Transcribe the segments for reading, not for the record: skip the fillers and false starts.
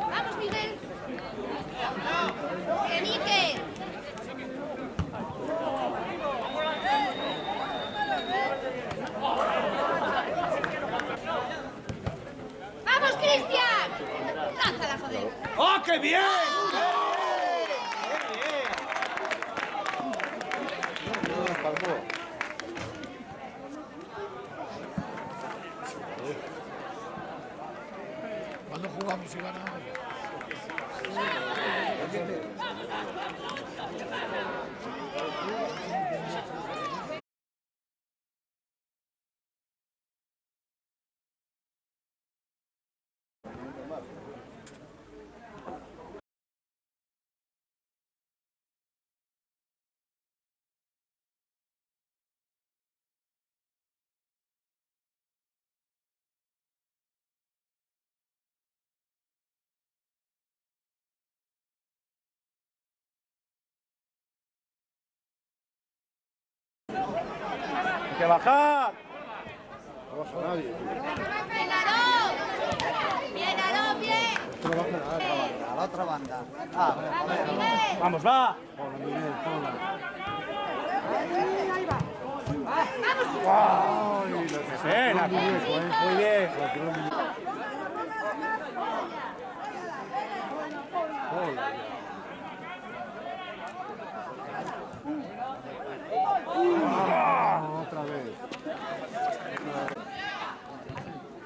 Vamos, Miguel. ¡Miguel! ¡Vamos, Cristian! ¡Lánzala, joder! ¡Oh, qué bien! Cuando jugamos y ganamos. ¡Hay que bajar! No baja nadie. ¡Bien, Aarón! ¡Bien, Aarón, bien! No baja nadie. A la otra banda. ¡Vamos, Miguel! ¡Vamos, va! Hola, Miguel, hola. ¡Vamos! Ay, Bien, muy bien. otra vez.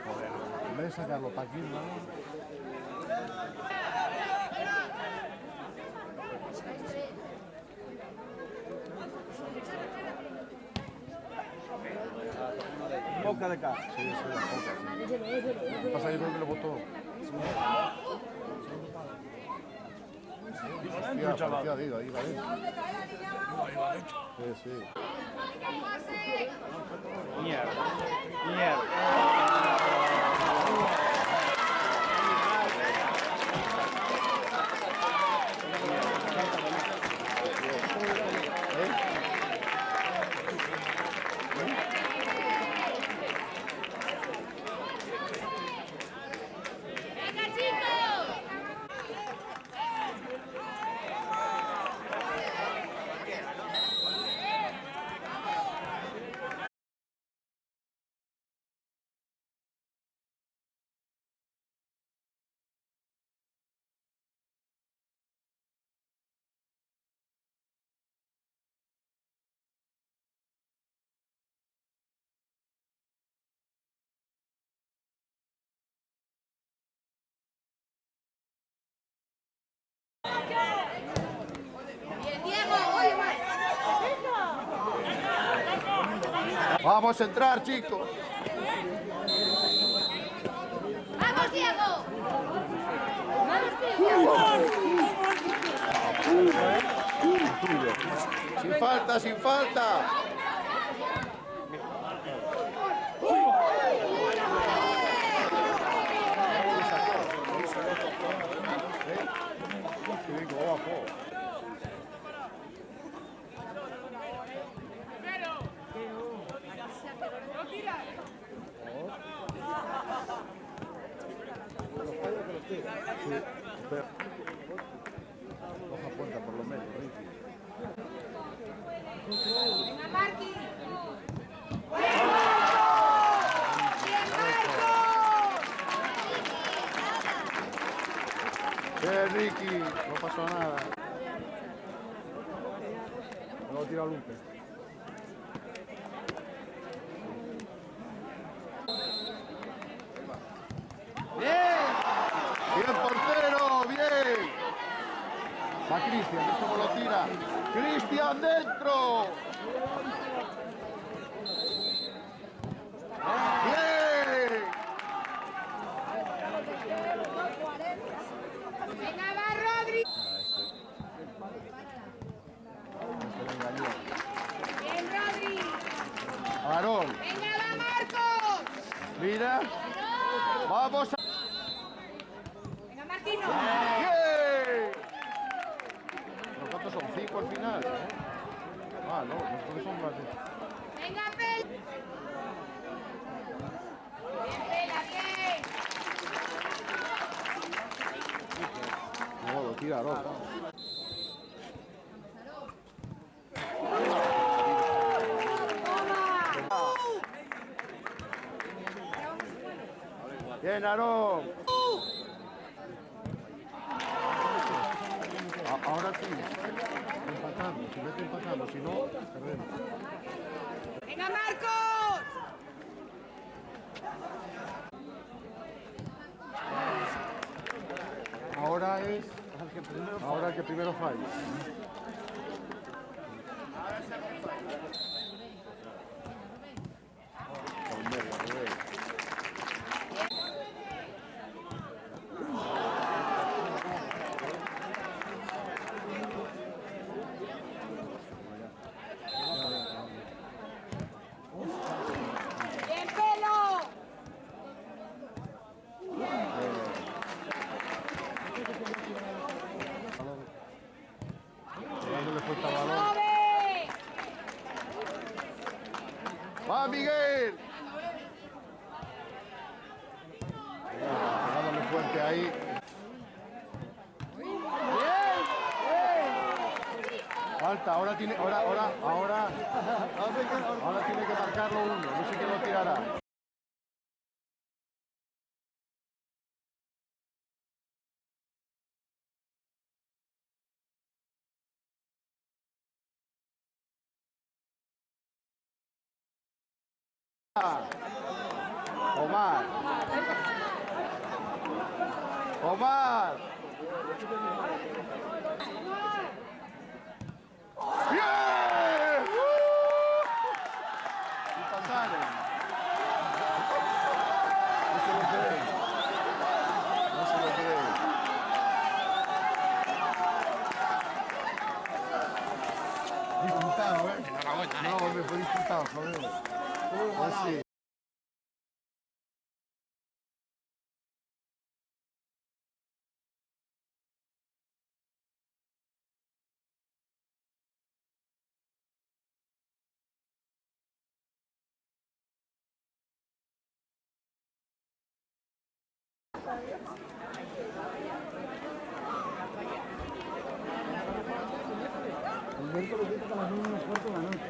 Joder, en vez de sacarlo para aquí, ¿no? Boca de cara. Sí, la boca, sí. Lo que pasa, yo creo que lo botó. Hostia, parecía de ahí va dentro. Sí, sí. Mierda. Mierda. ¡Venga, chicos! ¡Bien, Diego! ¡Oye, Vamos a entrar, chicos. ¡Vamos, Diego! ¡Vamos, Diego! Sin falta, sin falta. Sí, espera. Coja cuenta por lo menos, Ricky. Venga, Marqui. Bien, Ricky, no pasó nada. No lo tira Lupe. Bien, portero, bien. Va Cristian, ¿ves cómo lo tira? Cristian dentro. Bien. Venga, va, Rodri. Bien, Rodri. Aarón, Venga, va, Marcos. mira. Vamos a... Venga, Martino. ¡Bien! ¿Pero cuántos son? ¿5 al final? Ah, no, después son más de... Venga, Pel. Bien, Pela, bien. No, lo tira Aarón. Bien, Aarón. Ahora sí. Empatando. Si vete empatando, si no, perdemos. Venga, Marcos. Ahora es... Ahora el que primero falla. Con verga, Rubén. Bien, Pelo. Dándole fuerza al balón. ¡Nove! ¡Va, Miguel! Dándole fuerte ahí. Falta, ahora tiene, ahora tiene que marcarlo uno, no sé quién lo tirará. Omar. Omar. ¡Bien! Y pasaron. No se lo creen. No se lo creen. Disputado, ¿eh? No, me fue disputado, joder. Así. El miércoles está a las 9:15 de la noche.